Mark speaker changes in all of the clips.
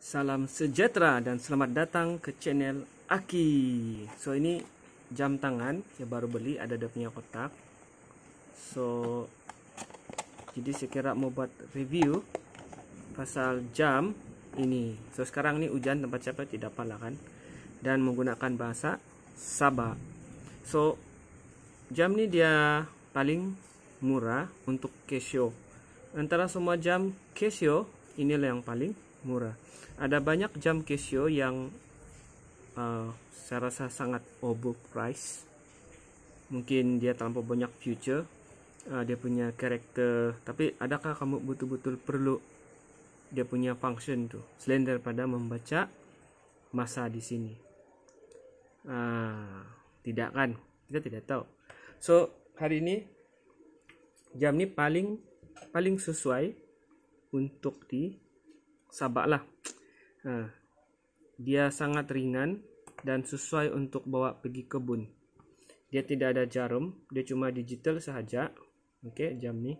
Speaker 1: Salam sejahtera dan selamat datang ke channel Aki. So ini jam tangan saya baru beli, ada dia punya kotak. So jadi saya kira mau buat review pasal jam ini. So sekarang ini hujan tempat siapa tidak apalah kan, dan menggunakan bahasa Sabah. So jam ini dia paling murah untuk Casio. Antara semua jam Casio, inilah yang paling murah. Ada banyak jam Casio yang saya rasa sangat overpriced. Mungkin dia terlalu banyak feature, dia punya karakter. Tapi adakah kamu betul-betul perlu dia punya function tuh selain daripada membaca masa di sini? Tidak kan? Kita tidak tahu. So hari ini jam ini paling sesuai untuk di Sabah lah. Dia sangat ringan dan sesuai untuk bawa pergi kebun. Dia tidak ada jarum, dia cuma digital sahaja. Oke, jam ni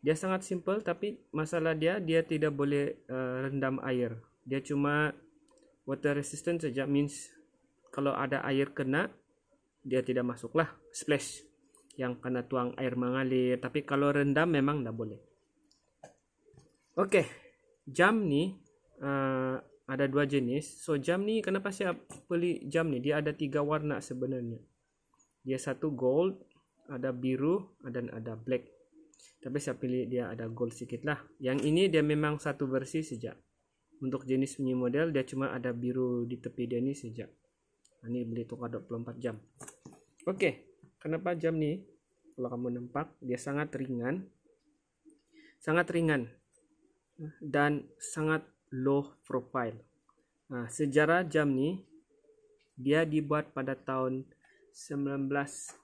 Speaker 1: dia sangat simple, tapi masalah dia tidak boleh rendam air. Dia cuma water resistant saja, means kalau ada air kena dia tidak masuklah splash yang kena tuang air mengalir. Tapi kalau rendam memang tidak boleh. Oke, jam ni ada dua jenis. So jam ni, kenapa saya beli jam ni? Dia ada 3 warna sebenarnya. Dia satu gold, ada biru, dan ada black. Tapi saya pilih dia ada gold sedikit lah. Yang ini dia memang satu versi saja. Untuk jenis punya model dia cuma ada biru di tepi dia ni saja. Ini beli tukar 24 jam. Oke, kenapa jam ni? Kalau kamu nampak dia sangat ringan. Sangat ringan. Dan sangat low profile. Sejarah jam ni dia dibuat pada tahun 1989.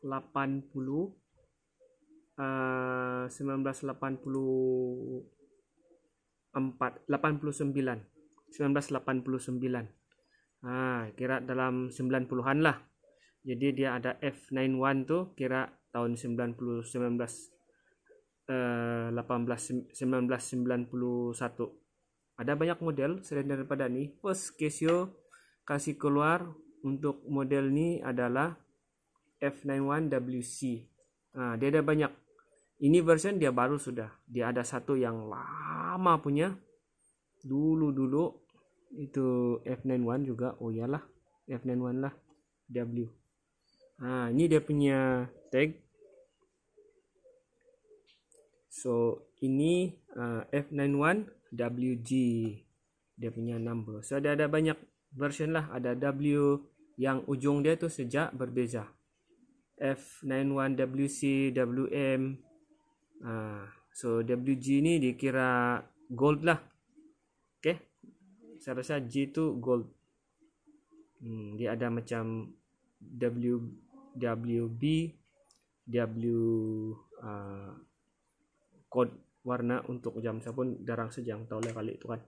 Speaker 1: Kira dalam 90-an lah. Jadi dia ada F91 tuh kira tahun 1991. Ada banyak model selain daripada ni. First Casio kasih keluar untuk model ni adalah F91WC. Dia ada banyak. Ini version dia baru sudah. Dia ada satu yang lama punya. Dulu itu F91 juga. Oh iyalah, F91 lah. W. Ini dia punya tag. So ini F91WG, dia punya number. So ada banyak version lah. Ada W yang ujung dia tu sejak berbeza. F91WC, WM. So WG ni dikira gold lah. Okay, saya rasa G tu gold. Dia ada macam WB, W kod warna untuk jam. Saya pun jarang sejang tahu lah kali itu kan.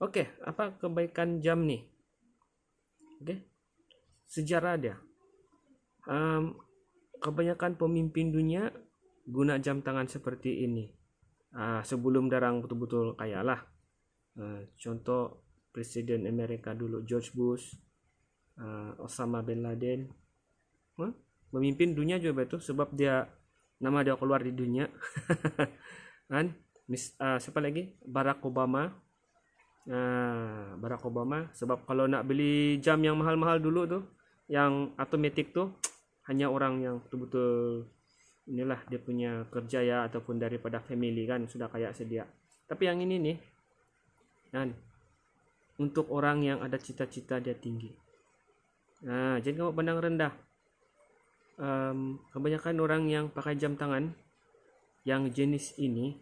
Speaker 1: Oke, apa kebaikan jam nih? Oke, sejarah dia. Kebanyakan pemimpin dunia guna jam tangan seperti ini. Sebelum darang betul-betul kaya lah. Contoh Presiden Amerika dulu George Bush, Osama bin Laden. Pemimpin dunia juga betul, sebab dia nama dia keluar di dunia. Kan? Siapa lagi? Barack Obama. Barack Obama. Sebab kalau nak beli jam yang mahal-mahal dulu tuh, yang automatic tuh, hanya orang yang betul-betul inilah dia punya kerja ya, ataupun daripada family kan sudah kaya sedia. Tapi yang ini nih, kan, untuk orang yang ada cita-cita dia tinggi. Jadi kamu pandang rendah. Kebanyakan orang yang pakai jam tangan yang jenis ini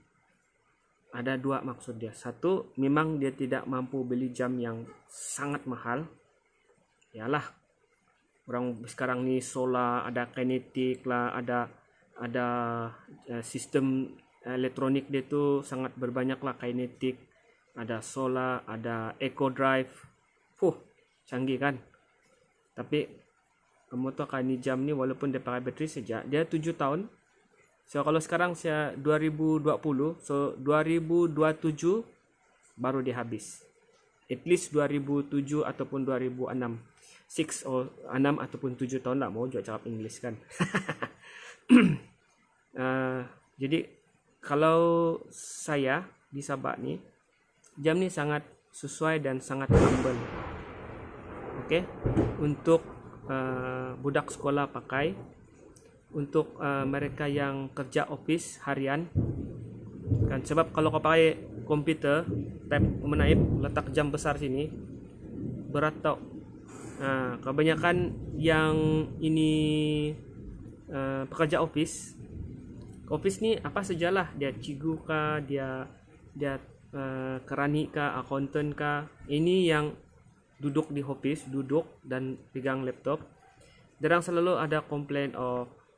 Speaker 1: ada dua maksud dia. Satu, memang dia tidak mampu beli jam yang sangat mahal. Yalah, orang sekarang ni solar, ada kinetic lah, ada sistem elektronik dia tu sangat berbanyak lah. Kinetic, ada solar, ada eco drive. Canggih kan. Tapi kamu tahu kan, ini jam ni walaupun dia pakai bateri sejak dia 7 tahun. So kalau sekarang saya 2020, so 2027 baru dia habis. at least 2007 ataupun 2006. 6 or 6 ataupun 7 tahun lah, mau juga cakap English kan. Jadi kalau saya di Sabah nih, jam ni sangat sesuai dan sangat humble. Oke, untuk budak sekolah pakai, untuk mereka yang kerja office harian kan, sebab kalau kau pakai komputer tab menaip letak jam besar sini berat tau. Kebanyakan yang ini pekerja office ni apa sajalah, dia cigu kah, dia kerani kah, akuntan kah, ini yang duduk di office, duduk dan pegang laptop, jarang selalu ada komplain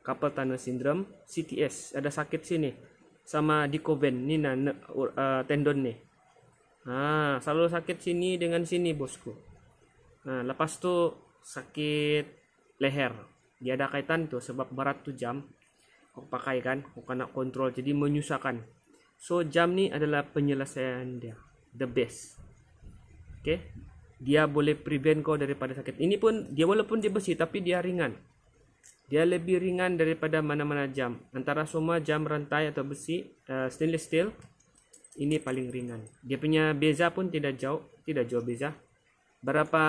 Speaker 1: carpal tunnel syndrome, CTS, ada sakit sini sama di koven ni tendon ni. Selalu sakit sini dengan sini bosku. Lepas tu sakit leher, dia ada kaitan tu sebab berat tu jam kau pakai kan, kau kena kontrol, jadi menyusahkan. So jam ni adalah penyelesaian dia, the best. Okay, dia boleh prevent kau daripada sakit. Ini pun dia walaupun dia besi tapi dia ringan. Dia lebih ringan daripada mana-mana jam. Antara semua jam rantai atau besi, stainless steel, ini paling ringan. Dia punya beza pun tidak jauh beza. Berapa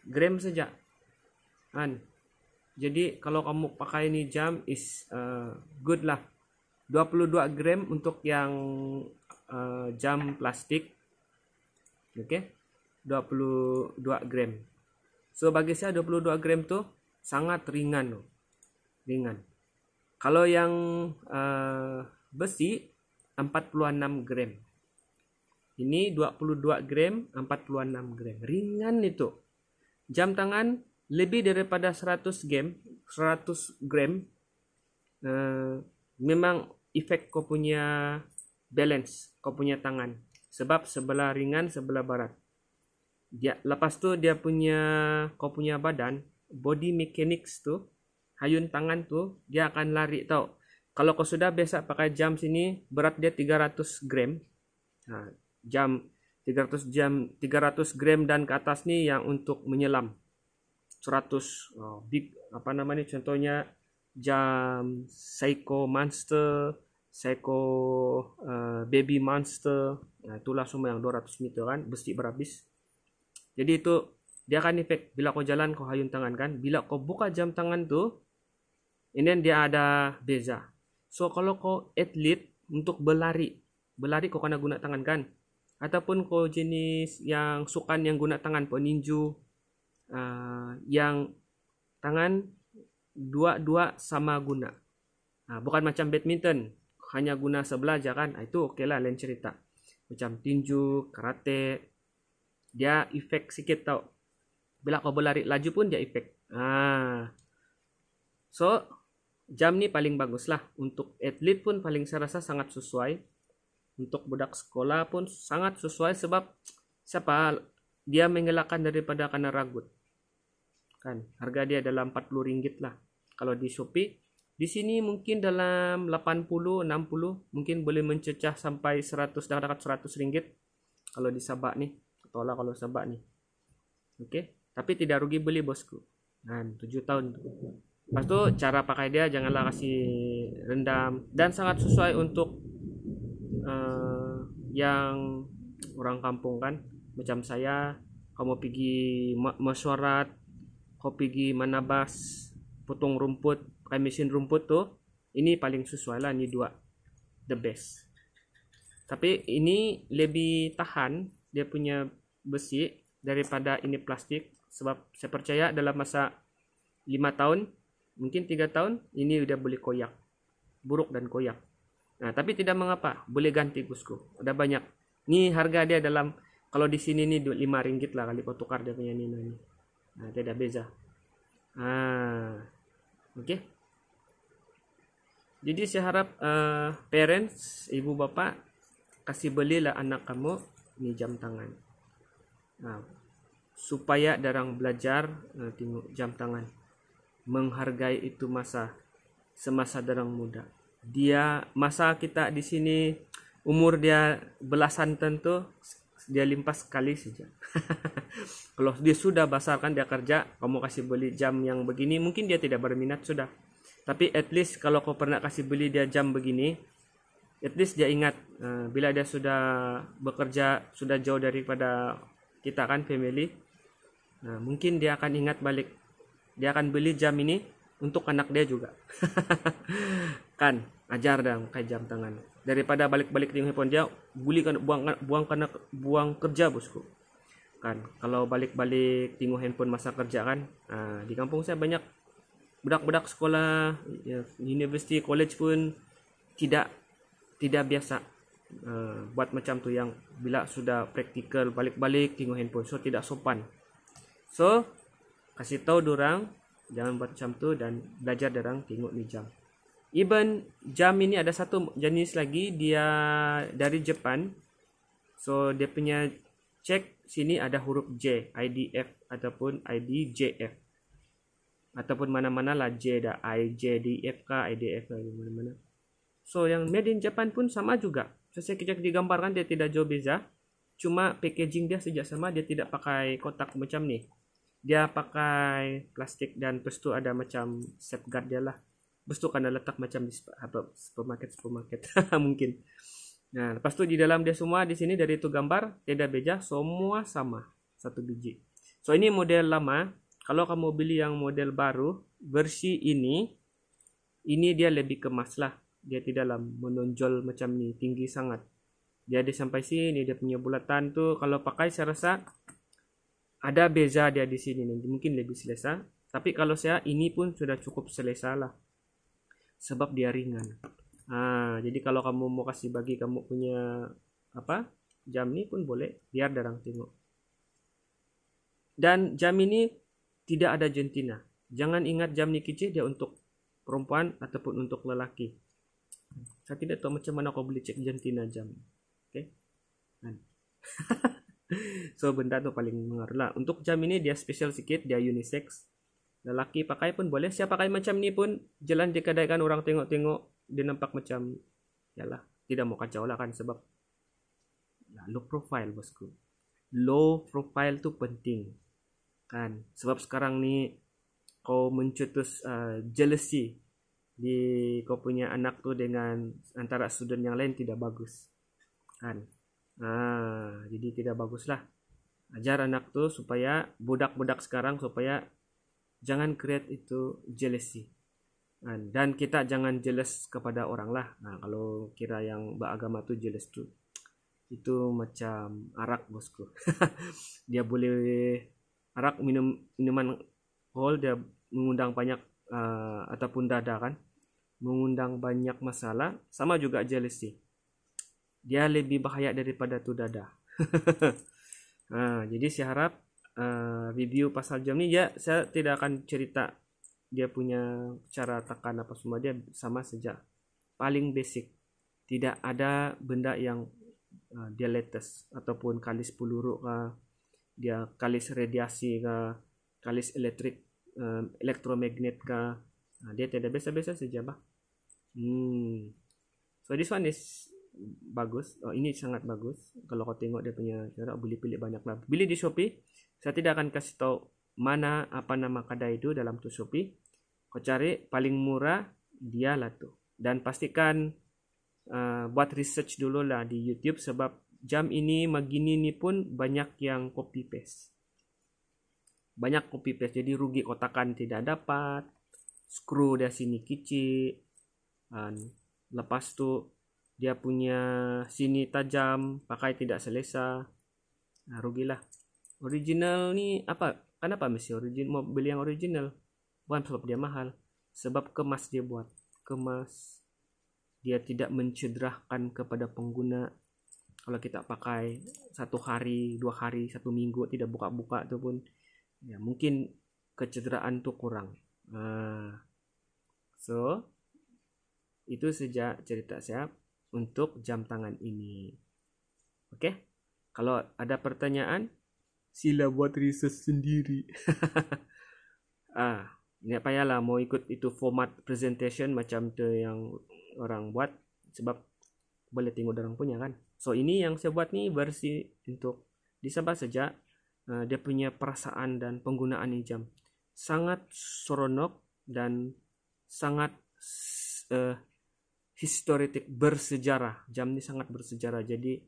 Speaker 1: gram saja. Jadi kalau kamu pakai ini jam is good lah. 22 gram untuk yang jam plastik. Oke. 22 gram. So bagi saya 22 gram tuh sangat ringan loh. Ringan. Kalau yang besi 46 gram. Ini 22 gram, 46 gram. Ringan itu. Jam tangan lebih daripada 100 gram. Memang efek kau punya balance, kau punya tangan. Sebab sebelah ringan, sebelah berat. Lepas tu dia punya, kau punya badan, body mechanics tu, hayun tangan tu, dia akan lari tau. Kalau kau sudah biasa pakai jam sini, berat dia 300 gram. Jam 300 gram dan ke atas ni yang untuk menyelam 100 big apa namanya, contohnya jam Seiko Monster, Seiko Baby Monster, itulah semua yang 200 meter kan, besi berhabis. Jadi itu dia akan efek bila kau jalan kau hayun tangan kan, bila kau buka jam tangan tu ini dia ada beza. So kalau kau atlet untuk berlari kau kena guna tangan kan. Ataupun kau jenis yang sukan yang guna tangan, peninju, yang tangan dua sama guna. Bukan macam badminton, hanya guna sebelah aja kan. Itu oke lah, lain cerita. Macam tinju, karate, dia efek sikit tau. Bila kau berlari laju pun dia efek. So, jam ni paling bagus lah. Untuk atlet pun paling saya rasa sangat sesuai. Untuk budak sekolah pun sangat sesuai sebab siapa dia mengelakkan daripada kena ragut. Kan, harga dia dalam 40 ringgit lah. Kalau di Shopee, di sini mungkin dalam 80, 60, mungkin boleh mencecah sampai 100, dekat 100 ringgit. Kalau di Sabah nih, tolak kalau Sabah nih. Oke, tapi tidak rugi beli bosku. 7 tahun. Lepas tu cara pakai dia janganlah kasih rendam dan sangat sesuai untuk yang orang kampung kan, macam saya, kamu pergi mesyuarat, kau pergi manabas, potong rumput, pakai mesin rumput tuh, ini paling sesuai lah, ini dua, the best. Tapi ini lebih tahan, dia punya besi daripada ini plastik, sebab saya percaya dalam masa 5 tahun, mungkin 3 tahun, ini udah boleh koyak, buruk dan koyak. Tapi tidak mengapa, boleh ganti bosku. Ada banyak. Ini harga dia dalam, kalau di sini nih 5 ringgit lah kali kau tukar dia punya ini. Tidak beza. Oke. Jadi saya harap parents, ibu bapak, kasih belilah anak kamu ini jam tangan. Supaya darang belajar tengok jam tangan. Menghargai itu semasa darang muda. Dia masa kita di sini umur dia belasan tentu dia limpas sekali saja. Kalau dia sudah besar kan dia kerja, kamu kasih beli jam yang begini, mungkin dia tidak berminat sudah. Tapi at least kalau kau pernah kasih beli dia jam begini, at least dia ingat bila dia sudah bekerja, sudah jauh daripada kita kan family. Nah, mungkin dia akan ingat balik. Dia akan beli jam ini untuk anak dia juga. Kan, ajar dong kayak jam tangan. Daripada balik-balik di handphone dia, buang kerja bosku. Kan, kalau balik-balik tengok handphone masa kerja kan, di kampung saya banyak budak-budak sekolah, ya, university, college pun tidak biasa buat macam tu, yang bila sudah praktikal balik-balik tengok handphone, so tidak sopan. So kasih tahu dorang jangan buat macam tu dan belajar dorang tengok ni jam. Even jam ini ada satu jenis lagi, dia dari Jepang. So dia punya cek sini ada huruf J, IDF ataupun IDJF. Ataupun mana-mana lah J dah, IJDF kah, IDF kah, mana-mana. So yang made in Japan pun sama juga. So, saya kejap digambarkan dia tidak jauh beza. Cuma packaging dia sejak sama, dia tidak pakai kotak macam ni. Dia pakai plastik dan lepas tu ada macam safeguard dia lah. Lepas tu kena letak macam di supermarket mungkin. Nah, lepas tu di dalam dia semua di sini dari itu gambar tidak beza, semua sama satu biji. So ini model lama. Kalau kamu beli yang model baru versi ini dia lebih kemas lah. Dia tidak dalam menonjol macam ni tinggi sangat. Dia ada sampai sini, dia punya bulatan tu. Kalau pakai saya rasa ada beza dia di sini nanti, mungkin lebih selesa. Tapi kalau saya ini pun sudah cukup selesa lah. Sebab dia ringan. Jadi kalau kamu mau kasih bagi kamu punya jam ni pun boleh, biar darang tengok. Dan jam ini tidak ada jantina. Jangan ingat jam ni kecil dia untuk perempuan ataupun untuk lelaki. Saya tidak tahu macam mana kau boleh cek jantina jam. Okay? So benda tu paling mengaruh lah. Untuk jam ini dia special sikit, dia unisex. Lelaki pakai pun boleh. Siapa pakai macam ni pun jalan di kedai kan, orang tengok-tengok dia nampak macam yalah, tidak mau kacau lah kan, sebab low profile bosku. Low profile tu penting kan, sebab sekarang ni kau mencetus jealousy di kau punya anak tu dengan antara student yang lain tidak bagus kan. Jadi tidak bagus lah. Ajar anak tu supaya budak-budak sekarang supaya jangan create itu jealousy. Dan kita jangan jealous kepada orang lah. Kalau kira yang beragama tu jealous tu, itu macam arak bosku. Dia boleh arak, minuman alkohol, dia mengundang banyak ataupun dada kan, mengundang banyak masalah. Sama juga jealousy, dia lebih bahaya daripada tu dada. Jadi saya harap review pasal jam ni ya, saya tidak akan cerita dia punya cara tekan apa semua, dia sama saja, paling basic. Tidak ada benda yang dia latest ataupun kalis peluru kah, dia kalis radiasi kah, kalis elektromagnet kah, dia tidak, biasa-biasa saja bah. So this one is bagus. Ini sangat bagus. Kalau kau tengok dia punya cara, boleh pilih banyak lah. Beli di Shopee. Saya tidak akan kasih tahu mana apa nama kedai itu dalam tu Shopee. Kau cari paling murah, dia lah tu. Dan pastikan buat research dulu lah di YouTube, sebab jam ini begini ni pun banyak yang copy paste. Banyak copy paste, jadi rugi, kotakan tidak dapat, screw dia sini kecil, lepas tu dia punya sini tajam, pakai tidak selesa, rugilah. Original ni apa? Kenapa mesti original? Mau beli yang original? Bukan sebab dia mahal, sebab kemas dia buat. Kemas, dia tidak mencederahkan kepada pengguna. Kalau kita pakai 1 hari, 2 hari, 1 minggu tidak buka-buka tu pun, ya mungkin kecederaan tu kurang. So itu saja cerita saya untuk jam tangan ini. Oke, kalau ada pertanyaan sila buat riset sendiri. Nggak payahlah mau ikut itu format presentation macam tu yang orang buat, sebab boleh tengok orang punya kan. So ini yang saya buat nih versi untuk disabah saja. Dia punya perasaan dan penggunaan jam sangat seronok dan sangat historik, bersejarah. Jam ini sangat bersejarah, jadi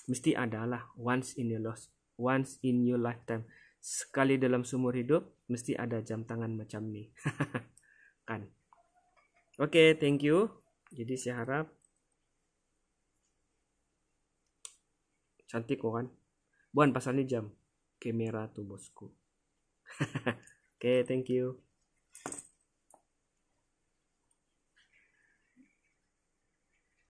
Speaker 1: mesti ada lah, once in your lifetime, sekali dalam seumur hidup mesti ada jam tangan macam nih. Kan. Oke, thank you. Jadi saya harap cantik kok kan. Bukan pasal ini jam kamera tuh bosku. Oke, thank you.